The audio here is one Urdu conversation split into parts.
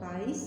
22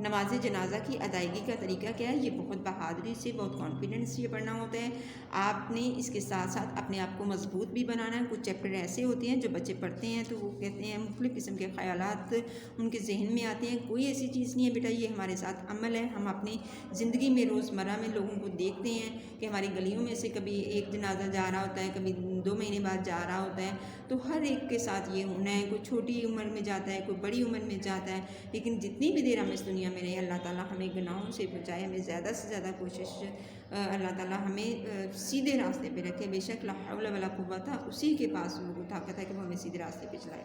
نماز جنازہ کی ادائیگی کا طریقہ کیا ہے؟ یہ بہت بہادری سے، بہت کانفیڈنس سے پڑھنا ہوتا ہے. آپ نے اس کے ساتھ ساتھ اپنے آپ کو مضبوط بھی بنانا ہے. کچھ چیپٹر ایسے ہوتے ہیں جو بچے پڑھتے ہیں تو وہ کہتے ہیں مختلف قسم کے خیالات ان کے ذہن میں آتے ہیں. کوئی ایسی چیز نہیں ہے بیٹا، یہ ہمارے ساتھ عمل ہے. ہم اپنی زندگی میں روزمرہ میں لوگوں کو دیکھتے ہیں کہ ہماری گلیوں میں سے کبھی ایک جنازہ جا رہا ہوتا ہے، کبھی 2 مہینے بعد جا رہا ہوتا ہے. تو ہر ایک کے ساتھ یہ ہونا ہے. کوئی چھوٹی عمر میں جاتا ہے، کوئی بڑی عمر میں جاتا ہے، لیکن جتنی بھی دیر ہم اس دنیا میں رہے اللہ تعالیٰ ہمیں گناہوں سے بچائے. ہمیں زیادہ سے زیادہ کوشش اللہ تعالیٰ ہمیں سیدھے راستے پہ رکھے. بے شک لا حول ولا قوت اسی کے پاس وہ طاقت ہے کہ وہ ہمیں سیدھے راستے پہ چلائے.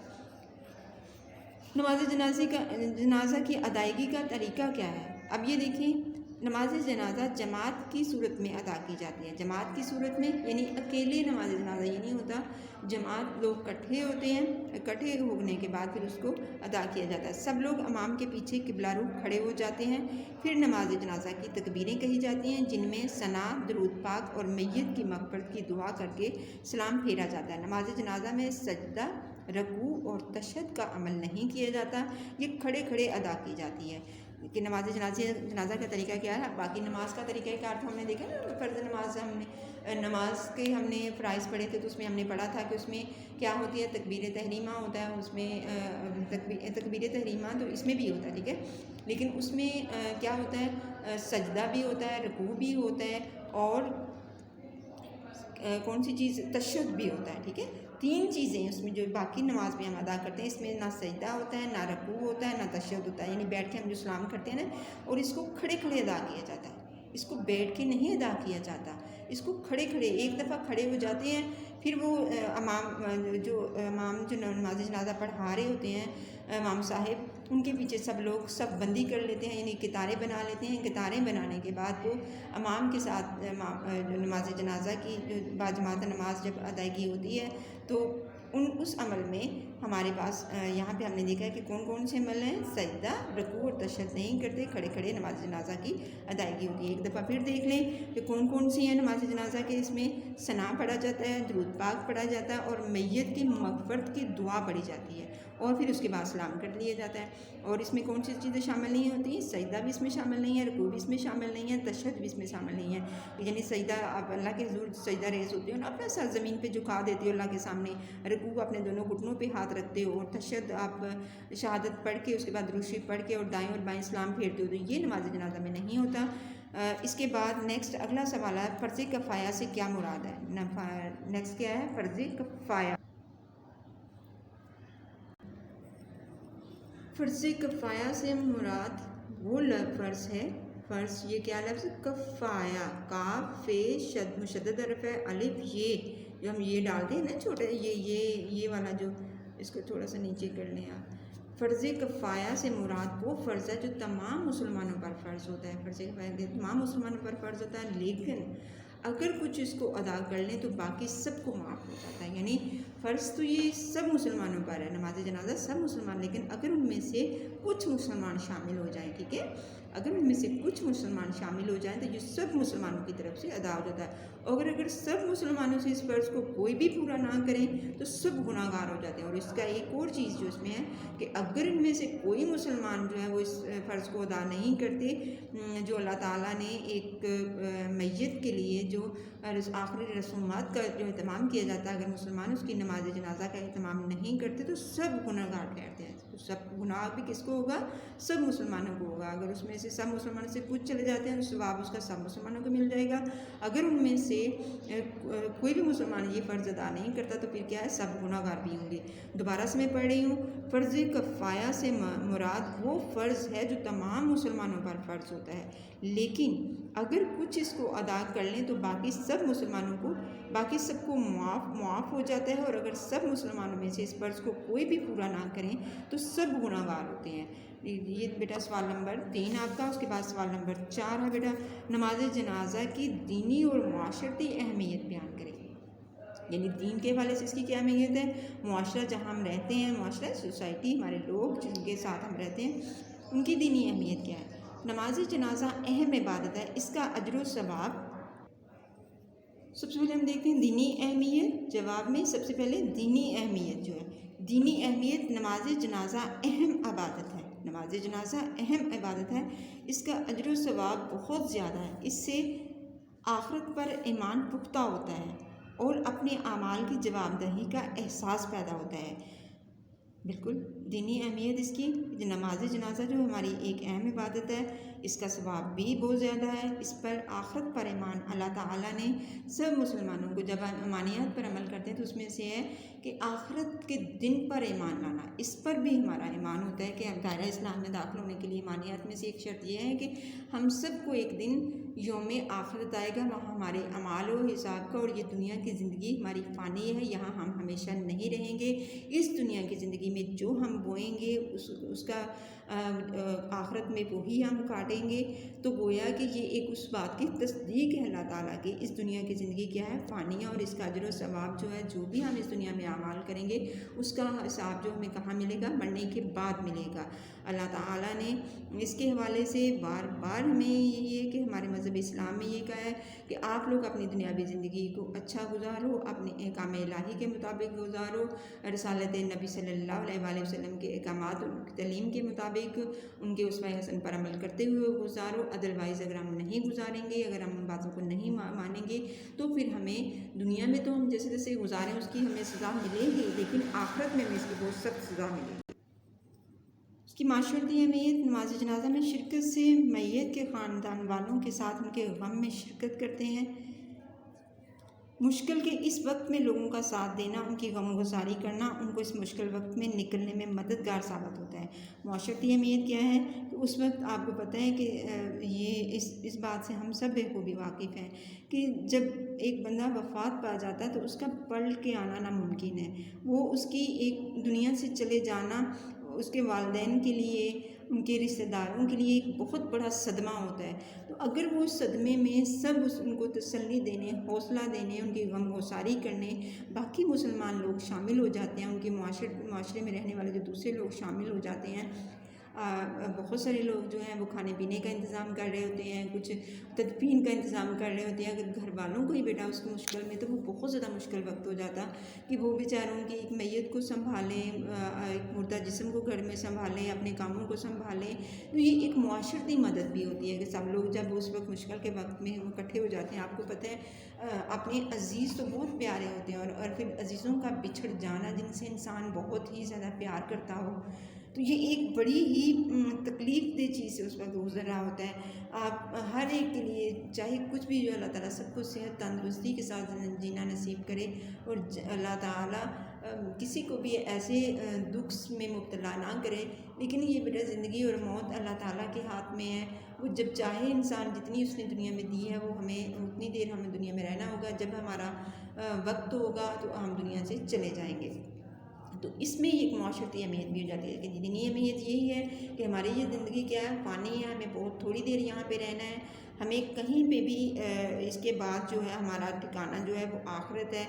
نماز جنازہ کی ادائیگی کا طریقہ کیا ہے؟ اب یہ دیکھیں، نماز جنازہ جماعت کی صورت میں ادا کی جاتی ہے. جماعت کی صورت میں یعنی اکیلے نماز جنازہ یہ نہیں ہوتا. جماعت لوگ اکٹھے ہوتے ہیں، اکٹھے ہونے کے بعد پھر اس کو ادا کیا جاتا ہے. سب لوگ امام کے پیچھے قبلہ رخ کھڑے ہو جاتے ہیں. پھر نماز جنازہ کی تکبیریں کہی جاتی ہیں جن میں ثنا، درود پاک اور میت کی مغفرت کی دعا کر کے سلام پھیرا جاتا ہے. نماز جنازہ میں سجدہ، رکوع اور تشہد کا عمل نہیں کیا جاتا. یہ کھڑے کھڑے ادا کی جاتی ہے. کہ نماز جنازہ کا طریقہ کیا ہے؟ باقی نماز کا طریقہ کار تو ہم نے دیکھا نا. فرض نماز کے ہم نے فرائض پڑھے تھے تو اس میں ہم نے پڑھا تھا کہ اس میں کیا ہوتی ہے؟ تکبیر تحریمہ ہوتا ہے. اس میں تکبیر تحریمہ تو اس میں بھی ہوتا ہے، ٹھیک ہے، لیکن اس میں کیا ہوتا ہے؟ سجدہ بھی ہوتا ہے، رکوع بھی ہوتا ہے اور کون سی چیز؟ تشہد بھی ہوتا ہے. ٹھیک ہے، 3 چیزیں اس میں جو باقی نماز میں ہم ادا کرتے ہیں. اس میں نہ سجدہ ہوتا ہے، نہ رکوع ہوتا ہے، نہ تشہد ہوتا ہے. یعنی بیٹھ کے ہم جو سلام کرتے ہیں نا، اور اس کو کھڑے کھڑے ادا کیا جاتا ہے. اس کو بیٹھ کے نہیں ادا کیا جاتا، اس کو کھڑے کھڑے ایک دفعہ کھڑے ہو جاتے ہیں. پھر وہ امام جو نماز جنازہ پڑھا رہے ہوتے ہیں، امام صاحب، ان کے پیچھے سب لوگ صف بندی کر لیتے ہیں، یعنی قطاریں بنا لیتے ہیں. قطاریں بنانے کے بعد وہ امام کے ساتھ نماز جنازہ کی باجماعت نماز جب ادائیگی ہوتی ہے تو اس عمل میں ہمارے پاس یہاں پہ ہم نے دیکھا ہے کہ کون کون سے عمل ہیں. سجدہ، رکوع اور تشہد نہیں کرتے، کھڑے کھڑے نماز جنازہ کی ادائیگی ہوتی ہے. ایک دفعہ پھر دیکھ لیں کہ کون کون سی ہیں نماز جنازہ کے. اس میں ثنا پڑھا جاتا ہے، درود پاک پڑھا جاتا ہے اور میت کی مغفرت کی دعا پڑھی جاتی ہے، اور پھر اس کے بعد سلام کر لیا جاتا ہے. اور اس میں کون سی چیزیں شامل نہیں ہوتی؟ سجدہ بھی اس میں شامل نہیں ہے، رکوع بھی اس میں شامل نہیں ہے، تشہد بھی اس میں شامل نہیں ہے. یعنی سجدہ آپ اللہ کے حضور سجدہ ریز ہوتے ہو نا، اپنا سر زمین پہ جھکا دیتے ہو اللہ کے سامنے. رکوع اپنے دونوں گھٹنوں پہ ہاتھ رکھتے ہو، اور تشہد آپ شہادت پڑھ کے اس کے بعد درود شریف پڑھ کے اور دائیں اور بائیں سلام پھیرتے ہو. تو یہ نماز جنازہ میں نہیں ہوتا. اس کے بعد نیکسٹ اگلا سوال ہے، فرض کفایہ سے کیا مراد ہے؟ نیکسٹ کیا ہے؟ فرض کفایہ. فرض کفایہ سے مراد وہ فرض ہے. فرض یہ کیا لفظ؟ کفایہ، کاف فے شد مشدد حرف ہے، الف یہ جو ہم یہ ڈالتے ہیں نا چھوٹے، یہ والا جو، اس کو تھوڑا سا نیچے کر لیں آپ. فرض کفایہ سے مراد وہ فرض ہے جو تمام مسلمانوں پر فرض ہوتا ہے. فرض کفایہ تمام مسلمانوں پر فرض ہوتا ہے، لیکن اگر کچھ اس کو ادا کر لیں تو باقی سب کو معاف ہو جاتا ہے. یعنی فرض تو یہ سب مسلمانوں پر ہے، نماز جنازہ سب مسلمان، لیکن اگر ان میں سے کچھ مسلمان شامل ہو جائیں، ٹھیک ہے، اگر ان میں سے کچھ مسلمان شامل ہو جائیں تو یہ سب مسلمانوں کی طرف سے ادا ہو جاتا ہے. اور اگر سب مسلمانوں سے اس فرض کو کوئی بھی پورا نہ کریں تو سب گناہ گار ہو جاتے ہیں. اور اس کا ایک اور چیز جو اس میں ہے کہ اگر ان میں سے کوئی مسلمان جو ہے وہ اس فرض کو ادا نہیں کرتے جو اللہ تعالیٰ نے ایک میت کے لیے جو آخری رسومات کا جو اہتمام کیا جاتا ہے، اگر مسلمان اس کی نماز جنازہ کا اہتمام نہیں کرتے تو سب گناہ گار ٹھہرتے ہیں. سب گناہ بھی کس کو ہوگا؟ سب مسلمانوں کو ہوگا. اگر اس میں سے سب مسلمانوں سے کچھ چلے جاتے ہیں تو ثواب اس کا سب مسلمانوں کو مل جائے گا. اگر ان میں سے کوئی بھی مسلمان یہ فرض ادا نہیں کرتا تو پھر کیا ہے؟ سب گناہ گار بھی ہوں گے. دوبارہ سے میں پڑھ رہی ہوں، فرض کفایہ سے مراد وہ فرض ہے جو تمام مسلمانوں پر فرض ہوتا ہے، لیکن اگر کچھ اس کو ادا کر لیں تو باقی سب مسلمانوں کو، باقی سب کو معاف ہو جاتا ہے. اور اگر سب مسلمانوں میں سے اس فرض کو کوئی بھی پورا نہ کریں تو سب گناہ گار ہوتے ہیں. یہ بیٹا سوال نمبر 3 آپ کا. اس کے بعد سوال نمبر 4 ہے بیٹا، نماز جنازہ کی دینی اور معاشرتی اہمیت بیان کریں. یعنی دین کے حوالے سے اس کی کیا اہمیت ہے، معاشرہ جہاں ہم رہتے ہیں، معاشرہ سوسائٹی، ہمارے لوگ جن کے ساتھ ہم رہتے ہیں، ان کی دینی اہمیت کیا ہے. نماز جنازہ اہم عبادت ہے، اس کا اجر و ثواب. سب سے پہلے ہم دیکھتے ہیں دینی اہمیت. جواب میں سب سے پہلے دینی اہمیت جو ہے، دینی اہمیت، نماز جنازہ اہم عبادت ہے. نماز جنازہ اہم عبادت ہے، اس کا اجر و ثواب بہت زیادہ ہے، اس سے آخرت پر ایمان پختہ ہوتا ہے اور اپنے اعمال کی جواب دہی کا احساس پیدا ہوتا ہے۔ بالکل دینی اہمیت اس کی نماز جنازہ جو ہماری ایک اہم عبادت ہے، اس کا ثواب بھی بہت زیادہ ہے، اس پر آخرت پر ایمان اللہ تعالیٰ نے سب مسلمانوں کو جب ایمانیات پر عمل کرتے ہیں تو اس میں سے ہے کہ آخرت کے دن پر ایمان لانا، اس پر بھی ہمارا ایمان ہوتا ہے کہ دائرہ اسلام میں داخل ہونے کے لیے ایمانیات میں سے ایک شرط یہ ہے کہ ہم سب کو ایک دن یوم آخرت آئے گا، وہاں ہمارے اعمال و حساب کا، اور یہ دنیا کی زندگی ہماری فانی ہے، یہاں ہم ہمیشہ نہیں رہیں گے، اس دنیا کی زندگی میں جو ہم بوئیں گے اس کا آخرت میں وہی ہم کاٹیں گے۔ تو گویا کہ یہ ایک اس بات کی تصدیق ہے اللہ تعالیٰ کی، اس دنیا کی زندگی کیا ہے، فانی ہے، اور اس کا اجر و ثواب جو ہے، جو بھی ہم اس دنیا میں اعمال کریں گے اس کا حساب جو ہمیں کہاں ملے گا، مرنے کے بعد ملے گا۔ اللہ تعالیٰ نے اس کے حوالے سے بار بار ہمیں یہی ہے کہ ہمارے مذہب اسلام میں یہ کہا ہے کہ آپ لوگ اپنی دنیاوی زندگی کو اچھا گزارو، اپنے احکام الہی کے مطابق گزارو، رسالت نبی صلی اللہ علیہ وآلہ وسلم کے احکامات اور تعلیم کے مطابق ان کے اسوہ حسن پر عمل کرتے ہوئے گزارو۔ ادروائز اگر ہم نہیں گزاریں گے، اگر ہم ان باتوں کو نہیں مانیں گے تو پھر ہمیں دنیا میں تو ہم جیسے جیسے گزاریں اس کی ہمیں سزا ملے گی، لیکن آخرت میں ہمیں اس کی بہت سخت سزا ملے گی۔ اس کی معاشرتی اہمیت، نماز جنازہ میں شرکت سے میت کے خاندان والوں کے ساتھ ان کے غم میں شرکت کرتے ہیں۔ مشکل کے اس وقت میں لوگوں کا ساتھ دینا، ان کی غم گساری کرنا ان کو اس مشکل وقت میں نکلنے میں مددگار ثابت ہوتا ہے۔ معاشرتی اہمیت کیا ہے کہ اس وقت آپ کو پتہ ہے کہ یہ اس بات سے ہم سب بخوبی واقف ہیں کہ جب ایک بندہ وفات پا جاتا ہے تو اس کا پلٹ کے آنا ناممکن ہے، وہ اس کی ایک دنیا سے چلے جانا اس کے والدین کے لیے، ان کے رشتہ داروں کے لیے ایک بہت بڑا صدمہ ہوتا ہے۔ تو اگر وہ صدمے میں سب ان کو تسلی دینے، حوصلہ دینے، ان کی غم گساری کرنے باقی مسلمان لوگ شامل ہو جاتے ہیں، ان کے معاشرے میں رہنے والے جو دوسرے لوگ شامل ہو جاتے ہیں، بہت سارے لوگ جو ہیں وہ کھانے پینے کا انتظام کر رہے ہوتے ہیں، کچھ تدفین کا انتظام کر رہے ہوتے ہیں۔ اگر گھر والوں کو ہی بیٹا اس کو مشکل میں، تو وہ بہت زیادہ مشکل وقت ہو جاتا کہ وہ بیچاروں کی ایک میت کو سنبھالیں، ایک مردہ جسم کو گھر میں سنبھالیں، اپنے کاموں کو سنبھالیں۔ تو یہ ایک معاشرتی مدد بھی ہوتی ہے کہ سب لوگ جب اس وقت مشکل کے وقت میں اکٹھے ہو جاتے ہیں۔ آپ کو پتہ ہے اپنے عزیز تو بہت پیارے ہوتے ہیں، اور پھر عزیزوں کا بچھڑ جانا جن سے انسان بہت ہی زیادہ پیار کرتا ہو، تو یہ ایک بڑی ہی تکلیف دہ چیز سے اس وقت گزر رہا ہوتا ہے۔ آپ ہر ایک کے لیے چاہے کچھ بھی جو اللہ تعالیٰ سب کو صحت تندرستی کے ساتھ جینا نصیب کرے، اور اللہ تعالیٰ کسی کو بھی ایسے دکھ میں مبتلا نہ کرے، لیکن یہ بیٹا زندگی اور موت اللہ تعالیٰ کے ہاتھ میں ہے۔ وہ جب چاہے انسان جتنی اس نے دنیا میں دی ہے وہ ہمیں اتنی دیر ہمیں دنیا میں رہنا ہوگا، جب ہمارا وقت ہوگا تو ہم دنیا سے چلے جائیں گے۔ تو اس میں ایک معاشرتی اہمیت بھی ہو جاتی ہے کہ دینی اہمیت یہی ہے کہ ہماری یہ زندگی کیا ہے، فانی ہے، ہمیں بہت تھوڑی دیر یہاں پہ رہنا ہے، ہمیں کہیں پہ بھی اس کے بعد جو ہے ہمارا ٹھکانہ جو ہے وہ آخرت ہے،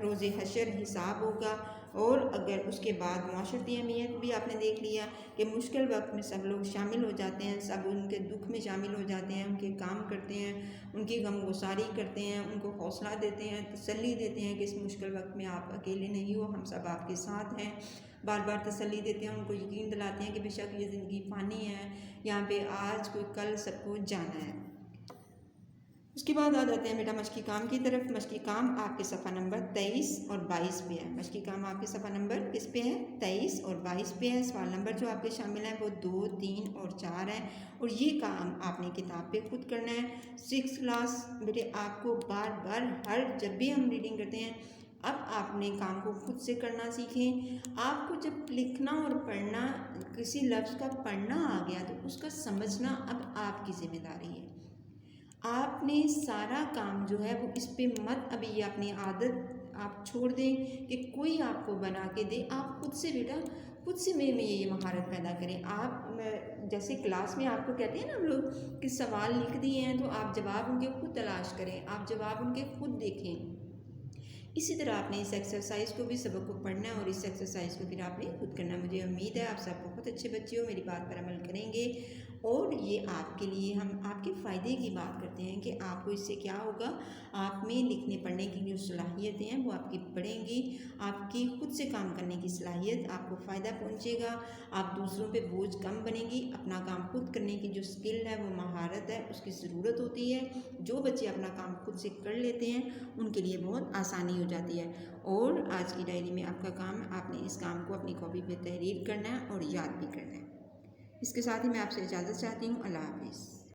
روز حشر حساب ہوگا۔ اور اگر اس کے بعد معاشرتی اہمیت بھی آپ نے دیکھ لیا کہ مشکل وقت میں سب لوگ شامل ہو جاتے ہیں، سب ان کے دکھ میں شامل ہو جاتے ہیں، ان کے کام کرتے ہیں، ان کی غم گساری کرتے ہیں، ان کو حوصلہ دیتے ہیں، تسلی دیتے ہیں کہ اس مشکل وقت میں آپ اکیلے نہیں ہو، ہم سب آپ کے ساتھ ہیں، بار بار تسلی دیتے ہیں، ان کو یقین دلاتے ہیں کہ بے شک یہ زندگی فانی ہے، یہاں پہ آج کوئی کل سب کو جانا ہے۔ اس کے بعد آ جاتے ہیں بیٹا مشقی کام کی طرف۔ مشقی کام آپ کے صفحہ نمبر 23 اور 22 پہ ہے۔ مشقی کام آپ کے صفحہ نمبر کس پہ ہے، 23 اور 22 پہ ہے۔ سوال نمبر جو آپ کے شامل ہیں وہ 2، 3 اور 4 ہیں، اور یہ کام آپ نے کتاب پہ خود کرنا ہے۔ 6 کلاس بیٹے آپ کو بار بار جب بھی ہم ریڈنگ کرتے ہیں، اب آپ نے کام کو خود سے کرنا سیکھیں۔ آپ کو جب لکھنا اور پڑھنا، کسی لفظ کا پڑھنا آ گیا تو اس کا سمجھنا اب آپ کی ذمہ داری ہے۔ آپ نے سارا کام جو ہے وہ اس پہ مت، ابھی یہ اپنی عادت آپ چھوڑ دیں کہ کوئی آپ کو بنا کے دے، آپ خود سے بیٹا خود سے میں یہ مہارت پیدا کریں۔ آپ جیسے کلاس میں آپ کو کہتے ہیں نا ہم لوگ کہ سوال لکھ دیے ہیں تو آپ جواب ان کے خود تلاش کریں، آپ جواب ان کے خود دیکھیں۔ اسی طرح آپ نے اس ایکسرسائز کو بھی سبق کو پڑھنا ہے اور اس ایکسرسائز کو پھر آپ نے خود کرنا ہے۔ مجھے امید ہے آپ سب بہت اچھے بچے ہو، میری بات پر عمل کریں گے اور یہ آپ کے لیے ہم آپ کے فائدے کی بات کرتے ہیں کہ آپ کو اس سے کیا ہوگا، آپ میں لکھنے پڑھنے کی جو صلاحیتیں ہیں وہ آپ کی بڑھیں گی، آپ کی خود سے کام کرنے کی صلاحیت، آپ کو فائدہ پہنچے گا، آپ دوسروں پہ بوجھ کم بنے گی، اپنا کام خود کرنے کی جو اسکل ہے وہ مہارت ہے اس کی ضرورت ہوتی ہے۔ جو بچے اپنا کام خود سے کر لیتے ہیں ان کے لیے بہت آسانی ہو جاتی ہے۔ اور آج کی ڈائری میں آپ کا کام ہے، آپ نے اس کام کو اپنی کاپی پہ تحریر کرنا ہے اور یاد بھی کرنا ہے۔ اس کے ساتھ ہی میں آپ سے اجازت چاہتی ہوں۔ اللہ حافظ۔